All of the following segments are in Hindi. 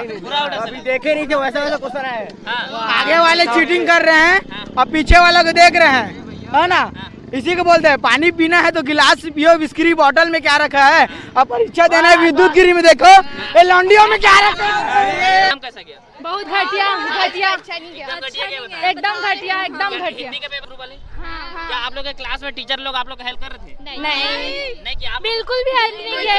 अभी देखे नहीं थे वैसा वैसा क्वेश्चन है। आगे वाले चीटिंग कर रहे हैं और पीछे वाला को देख रहे हैं, है ना। इसी को बोलते हैं पानी पीना है तो गिलास पियो, बिस्किट बॉटल में क्या रखा है। अब परीक्षा देना है विद्युत गिरी में, देखो ये लौंडियों में क्या रखा है। कैसा गया? बहुत घटिया, घटिया, अच्छा नहीं गया। एकदम घटिया, एकदम घटिया। हिंदी का पेपर वाले क्या आप लोग के क्लास में टीचर लोग आप लोग हेल्प कर रहे थे? नहीं कि आप बिल्कुल भी हेल्प नहीं किया,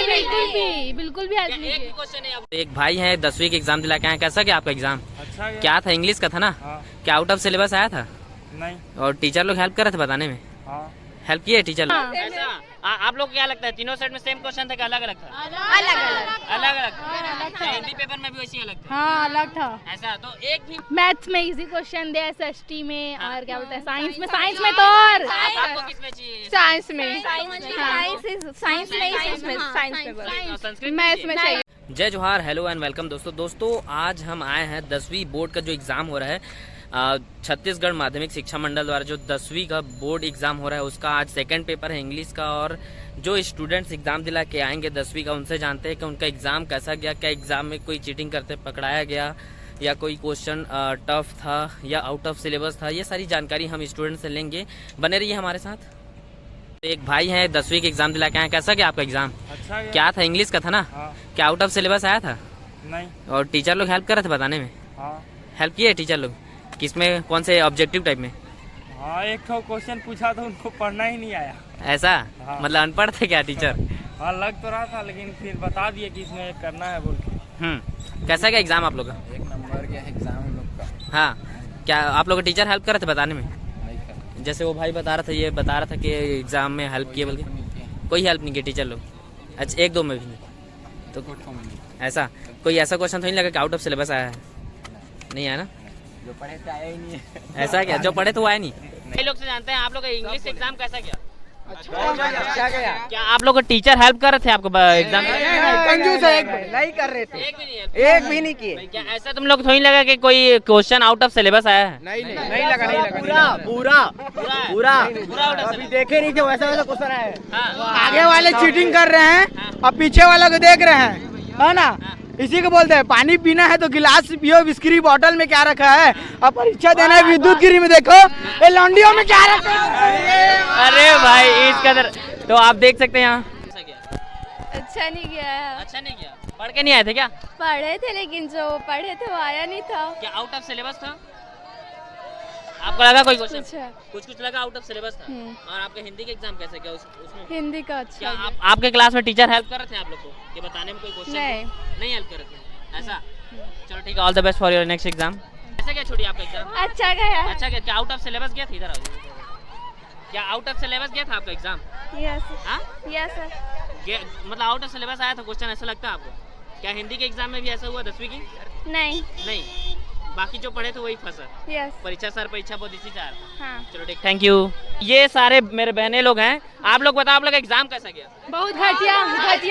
बिल्कुल भी हेल्प नहीं किया। एक क्वेश्चन है, एक भाई है 10वीं के एग्जाम दिला के आए, कैसा गया आपका एग्जाम? अच्छा गया। क्या था, इंग्लिश का था ना? क्या आउट ऑफ सिलेबस आया था? नहीं। और टीचर लोग हेल्प कर रहे थे बताने में? हेल्प किए टीचर लोग? ऐसा आप लोग क्या लगता है तीनों सेट में सेम क्वेश्चन था कि अलग अलग था? अलग अलग था। हिंदी पेपर में भी वैसे अलग था? हाँ अलग था। ऐसा तो एक भी मैथ्स में इजी क्वेश्चन दे, एसएसटी में और क्या बोलते हैं साइंस में तो और आपको किस में चाहिए? साइंस में, संस्कृत मैथ्स में चाहिए। जय जोहार, हेलो एंड वेलकम दोस्तों आज हम आए हैं 10वीं बोर्ड का जो एग्ज़ाम हो रहा है छत्तीसगढ़ माध्यमिक शिक्षा मंडल द्वारा जो 10वीं का बोर्ड एग्ज़ाम हो रहा है उसका आज सेकंड पेपर है इंग्लिश का। और जो स्टूडेंट्स एग्ज़ाम दिला के आएंगे 10वीं का उनसे जानते हैं कि उनका एग्ज़ाम कैसा गया, क्या एग्ज़ाम में कोई चीटिंग करते पकड़ाया गया या कोई क्वेश्चन टफ था या आउट ऑफ सिलेबस था। ये सारी जानकारी हम स्टूडेंट से लेंगे, बने रहिए हमारे साथ। एक भाई है 10वीं के एग्ज़ाम दिला के आए, कैसा गया आपका एग्ज़ाम? अच्छा गया। क्या था, इंग्लिश का था ना? क्या आउट ऑफ सिलेबस आया था? नहीं। और टीचर लोग हेल्प कर रहे थे बताने में? हेल्प किए टीचर लोग? किसमें, कौन से ऑब्जेक्टिव टाइप में? एक क्वेश्चन पूछा था उनको पढ़ना ही नहीं आया। ऐसा? मतलब अनपढ़ थे क्या टीचर? लग तो रहा था लेकिन फिर बता दिए कि इसमें करना है बोल के। कैसा गया एग्जाम आप लोग का? एक नंबर गया एग्जाम हम लोग का। हाँ, क्या आप लोग टीचर हेल्प कर रहे थे बताने में? जैसे वो भाई बता रहा था, ये बता रहा था कि एग्जाम में हेल्प किए बोल के, कोई हेल्प नहीं किया टीचर लोग? अच्छा, एक दो में भी नहीं तो ऐसा कोई ऐसा क्वेश्चन तो नहीं लगा कि आउट ऑफ सिलेबस आया है? नहीं आया ना? जो पढ़े थे आया ही नहीं है। ऐसा क्या, जो पढ़े तो वो आया नहीं? कई लोग से जानते हैं आप लोग का इंग्लिश एग्जाम कैसा गया? अच्छा गया। क्या आप लोग को टीचर हेल्प कर रहे थे आपको एग्जाम में? कंजूस है, नहीं कर रहे थे, एक भी नहीं किए। क्या ऐसा तुम लोग थोड़ी लगा कि कोई क्वेश्चन आउट ऑफ सिलेबस आया है? नहीं लगा। पूरा अभी देखे नहीं थे वैसा वैसा क्वेश्चन है। आगे वाले चीटिंग कर रहे हैं और पीछे वाला को देख रहे हैं, है ना। इसी को बोलते हैं पानी पीना है तो गिलास पियो, बिस्किट बॉटल में क्या रखा है। अब परीक्षा देना है विद्युत गिरी में, देखो ये लौंडियों में क्या रखा है। अरे भाई इस कदर तो आप देख सकते हैं यहाँ। अच्छा नहीं गया। अच्छा नहीं गया? पढ़ के नहीं आए थे क्या? पढ़े थे लेकिन जो पढ़े थे वो आया नहीं था। क्या आउट ऑफ सिलेबस था? आपको लगा कोई क्वेश्चन कुछ लगा आउट ऑफ सिलेबस था? और आपका हिंदी का एग्जाम कैसे गया उसमें? हिंदी का अच्छा। क्या आपके क्लास में टीचर हेल्प कर रहे थे आप लोग को कि बताने में कोई क्वेश्चन? नहीं हेल्प कर रहे थे। ऐसा? चलो ठीक है, all the best for your next exam. कैसा गया छोड़ी आपका एग्जाम? अच्छा गया। अच्छा गया। क्या आउट ऑफ सिलेबस गया था? इधर आओ। क्या आउट ऑफ सिलेबस गया था आपका एग्जाम? Yes sir. मतलब आउट ऑफ सिलेबस आया था क्वेश्चन, ऐसा लगता है आपको? क्या हिंदी के एग्जाम में भी ऐसा हुआ 10वीं की? नहीं, बाकी जो पढ़े थे वही फंसा? यस। परीक्षा बहुत इसी चाह रहा। हाँ। चलो ठीक, थैंक यू। ये सारे मेरे बहने लोग हैं। आप लोग बताओ आप लोग एग्जाम कैसा गया? बहुत घटिया,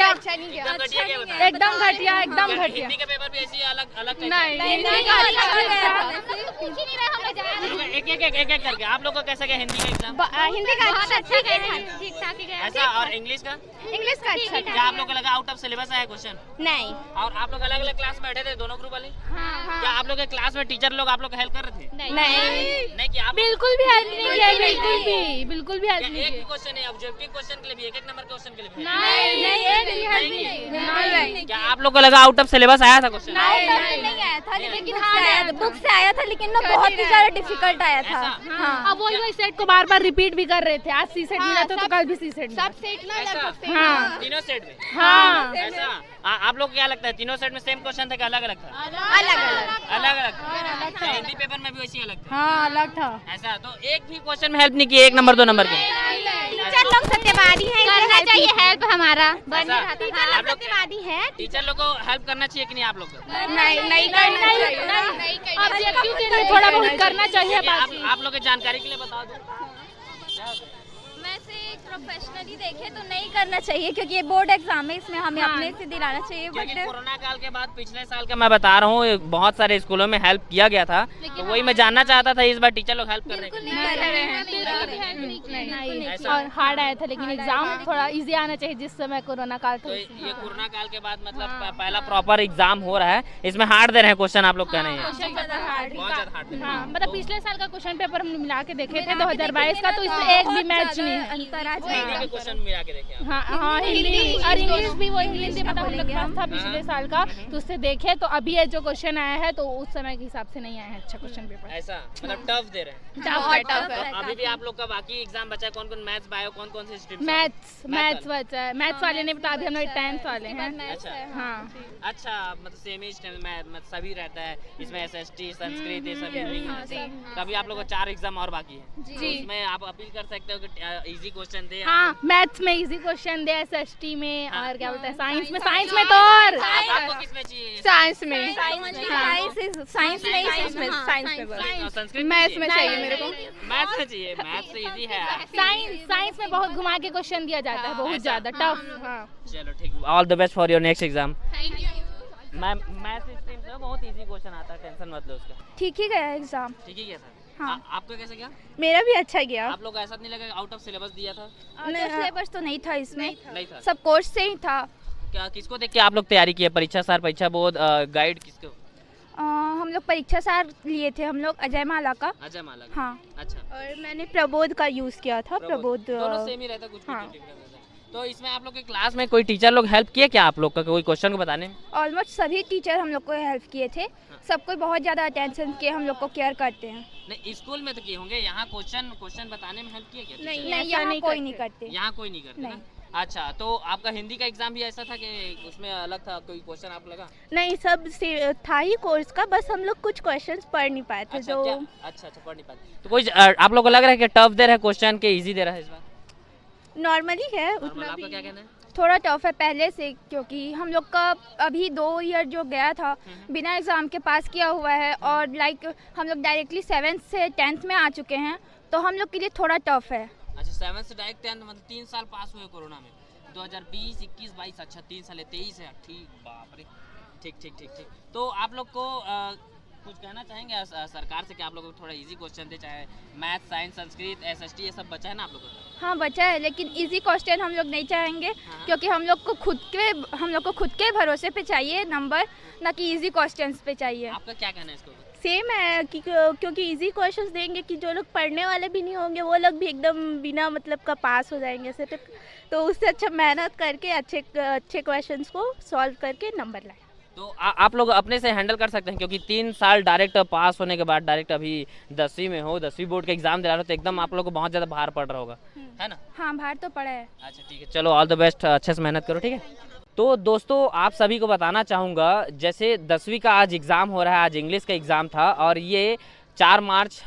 अच्छा नहीं गया? एकदम घटिया गया? एकदम घटिया, एकदम घटिया। हिंदी का पेपर भी ऐसी अलग एक करके आप लोग का कैसा गया हिंदी का एग्जाम? हिंदी का बहुत अच्छा गया, ठीक ठाक ही गया। ऐसा? और इंग्लिश का? इंग्लिश का अच्छा था। क्या आप लोग को लगा आउट ऑफ सिलेबस आया क्वेश्चन? नहीं। और आप लोग अलग अलग क्लास में बैठे थे दोनों ग्रुप वाले? क्या आप लोग के क्लास में टीचर लोग आप लोग हेल्प कर रहे थे? नहीं कि आप बिल्कुल भी हेल्प नहीं किया, बिल्कुल भी हेल्प नहीं एक किया। क्वेश्चन है ऑब्जेक्टिव क्वेश्चन के लिए भी, एक नंबर क्वेश्चन के लिए भी? नहीं। क्या आप लोग को लगा आउट ऑफ सिलेबस आया था क्वेश्चन? नहीं आया था, लेकिन बुक से आया था, लेकिन ना बहुत ही ज्यादा डिफिकल्ट आया था। हाँ, अब वही सेट को बार बार रिपीट भी कर रहे थे। आज सी सेट मिला था तो कल भी सी सेट, सब सेट ना। हाँ, तीनों सेट में? हाँ। ऐसा? आप लोग क्या लगता है तीनों सेट में सेम क्वेश्चन था कि अलग अलग था? अलग था। हिंदी पेपर में भी वैसी अलग था? हाँ अलग था। ऐसा? तो एक भी क्वेश्चन में हेल्प नहीं किए, 1 नंबर 2 नंबर के? टीचर लोग सत्यवादी हैं, करना चाहिए हेल्प हमारा। टीचर लोग सत्यवादी हैं। टीचर लोग को हेल्प करना चाहिए कि नहीं आप लोग को? नहीं ऑब्जेक्टिव के लिए थोड़ा बहुत करना चाहिए। आप लोग की जानकारी के लिए बता दो। वैसे प्रोफेशनली देखे तो नहीं करना चाहिए, क्योंकि ये बोर्ड एग्जाम है, इसमें हमें अपने से दिलाना चाहिए। क्योंकि कोरोना काल के बाद पिछले साल का मैं बता रहा हूँ, बहुत सारे स्कूलों में हेल्प किया गया था, तो वही मैं जानना चाहता था इस बार टीचर लोग हेल्प कर रहे हैं। और हार्ड आया था, लेकिन एग्जाम थोड़ा इजी आना चाहिए जिस समय कोरोना काल था। तो ये कोरोना काल के बाद मतलब पहला प्रॉपर एग्जाम हो रहा है, इसमें हार्ड दे रहे हैं क्वेश्चन आप लोग कह रहे हैं? बहुत ज्यादा हार्ड। हाँ, मतलब पिछले साल का क्वेश्चन पेपर हम मिला के देखे थे 2022 का, तो इसमें एक भी मैच नहीं है। क्वेश्चन मिला के देखे? हाँ, हिंदी और इंग्लिश भी, वो इंग्लिश भी मतलब हम लोग पास था पिछले साल का, तो उससे देखे तो अभी ये जो क्वेश्चन आया है तो उस समय के हिसाब से नहीं आया है अच्छा क्वेश्चन पेपर। ऐसा मतलब टफ दे रहे हैं? टफ है। अभी भी आप लोग का बाकी एग्जाम बचा है, कौन-कौन मैथ्स, बायो, कौन-कौन से स्ट्रीम? मैथ्स बचा है। मैथ्स वाले नहीं बता, अभी हम लोग 10th वाले हैं। अच्छा हाँ, अच्छा, मतलब सेम ही स्टाइल में मतलब सभी रहता है इसमें, एसएसटी, संस्कृत, ये सब तभी आप लोग को 4 एग्जाम और बाकी है। तो इसमें आप अपील कर सकते हो कि इजी क्वेश्चन दे। हाँ, मैथ्स में इजी क्वेश्चन दे, एसएसटी में और क्या बोलते हैं साइंस में तो और आपको किसमें चाहिए? साइंस में, साइंस नहीं, संस्कृत मैथ्स में चाहिए मेरे को। मैथ्स में चाहिए, मैथ्स तो इजी है। साइंस में बहुत घुमा के क्वेश्चन दिया जाता है, बहुत ज्यादा टफ। हाँ, चलो ठीक, all the best for your next exam. Maths stream से बहुत इजी क्वेश्चन आता है, टेंशन मत लो उसका। ठीक ही गया एग्जाम। ठीक है सर। हाँ। आपका कैसे गया? मेरा भी अच्छा गया। आप लोग ऐसा नहीं लगा आउट ऑफ सिलेबस दिया था? सिलेबस तो नहीं था इसमें, नहीं था, सब कोर्स से ही था। क्या किसको देख के आप लोग तैयारी किए? परीक्षा सार, परीक्षा बोर्ड, गाइड किसको? हम लोग परीक्षा सार लिए थे, हम लोग अजय माला का। अजय माला का? हाँ। अच्छा, और मैंने प्रबोध का यूज किया था। प्रबोध दोनों सेम ही रहता, कुछ हाँ। different रहता है। तो इसमें आप लोग के क्लास में कोई टीचर लोग हेल्प किए क्या आप लोग का कोई क्वेश्चन को बताने में? ऑलमोस्ट सभी टीचर हम लोग को हेल्प किए थे, सबको बहुत ज़्यादा अटेंशन किए, हम लोग को केयर करते हैं। नहीं, स्कूल में तो किए होंगे, यहाँ क्वेश्चन बताने में हेल्प किए क्या? नहीं, यहाँ कोई नहीं करते। यहाँ कोई नहीं करते ना? अच्छा, तो आपका हिंदी का एग्जाम भी ऐसा था कि उसमें अलग था कोई क्वेश्चन आप लगा? नहीं, सब था ही कोर्स का, बस हम लोग कुछ क्वेश्चंस पढ़ नहीं पाए थे। अच्छा, जो अच्छा पढ़ नहीं पाए तो कोई आप लोग को लग रहा है कि टफ दे रहा है क्वेश्चन के इजी दे रहा है इस बार? नॉर्मली है, उतना आपका भी क्या कहना है? थोड़ा टफ है पहले से, क्योंकि हम लोग का अभी 2 ईयर जो गया था बिना एग्ज़ाम के पास किया हुआ है, और हम लोग डायरेक्टली 7th से 10th में आ चुके हैं, तो हम लोग के लिए थोड़ा टफ है। अच्छा, 7th से डायरेक्ट 10th मतलब 3 साल पास हुए कोरोना में, 2020, 21, 22, अच्छा 3 साल है, 23 है। ठीक, बाप रे, ठीक। तो आप लोग को कुछ कहना चाहेंगे सरकार से कि आप लोग को थोड़ा इजी क्वेश्चन दे, चाहे मैथ, साइंस, संस्कृत, एसएसटी ये सब बचा है ना आप लोगों को? हाँ, बचा है, लेकिन इजी क्वेश्चन हम लोग नहीं चाहेंगे। क्योंकि हम लोग को खुद के भरोसे पे चाहिए नंबर, ना कि इजी क्वेश्चंस पे चाहिए। आपका क्या कहना है इसको? सेम है कि क्योंकि इजी क्वेश्चंस देंगे कि जो लोग पढ़ने वाले भी नहीं होंगे वो लोग भी एकदम बिना मतलब का पास हो जाएंगे सिर्फ, तो उससे अच्छा मेहनत करके अच्छे क्वेश्चंस को सॉल्व करके नंबर लाए। तो आप लोग अपने से हैंडल कर सकते हैं, क्योंकि 3 साल डायरेक्ट पास होने के बाद डायरेक्ट अभी 10वीं में हो, 10वीं बोर्ड का एग्जाम दे रहा हो, तो एकदम आप लोग को बहुत ज़्यादा भार पड़ रहा होगा, है ना? हाँ, भार तो पड़ा है। अच्छा ठीक है, चलो ऑल द बेस्ट, अच्छे से मेहनत करो, ठीक है? तो दोस्तों आप सभी को बताना चाहूँगा, जैसे 10वीं का आज एग्ज़ाम हो रहा है, आज इंग्लिश का एग्ज़ाम था, और ये 4 मार्च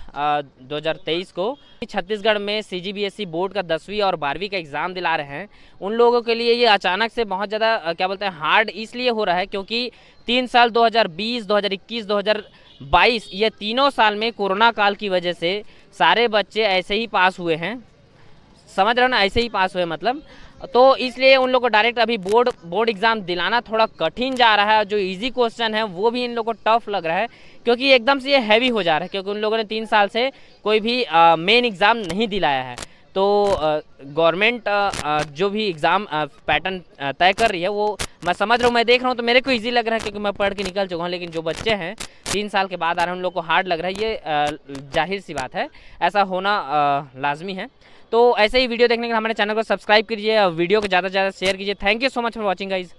2023 को छत्तीसगढ़ में CGBSE बोर्ड का 10वीं और 12वीं का एग्ज़ाम दिला रहे हैं। उन लोगों के लिए ये अचानक से बहुत ज़्यादा क्या बोलते हैं हार्ड इसलिए हो रहा है, क्योंकि 3 साल 2020, 2021, 2022 ये तीनों साल में कोरोना काल की वजह से सारे बच्चे ऐसे ही पास हुए हैं, समझ रहे हो ना, ऐसे ही पास हुए मतलब, तो इसलिए उन लोग को डायरेक्ट अभी बोर्ड एग्ज़ाम दिलाना थोड़ा कठिन जा रहा है। जो इजी क्वेश्चन है वो भी इन लोग को टफ लग रहा है, क्योंकि एकदम से ये हैवी हो जा रहा है, क्योंकि उन लोगों ने 3 साल से कोई भी मेन एग्ज़ाम नहीं दिलाया है। तो गवर्नमेंट जो भी एग्ज़ाम पैटर्न तय कर रही है वो मैं समझ रहा हूँ, मैं देख रहा हूँ, तो मेरे को इजी लग रहा है, क्योंकि मैं पढ़ के निकल चुका हूँ। लेकिन जो बच्चे हैं 3 साल के बाद आ रहे हैं, उन लोग को हार्ड लग रहा है, ये जाहिर सी बात है, ऐसा होना लाजमी है। तो ऐसे ही वीडियो देखने के लिए हमारे चैनल को सब्सक्राइब कीजिए और वीडियो को ज़्यादा से ज़्यादा शेयर कीजिए। Thank you so much for watching guys.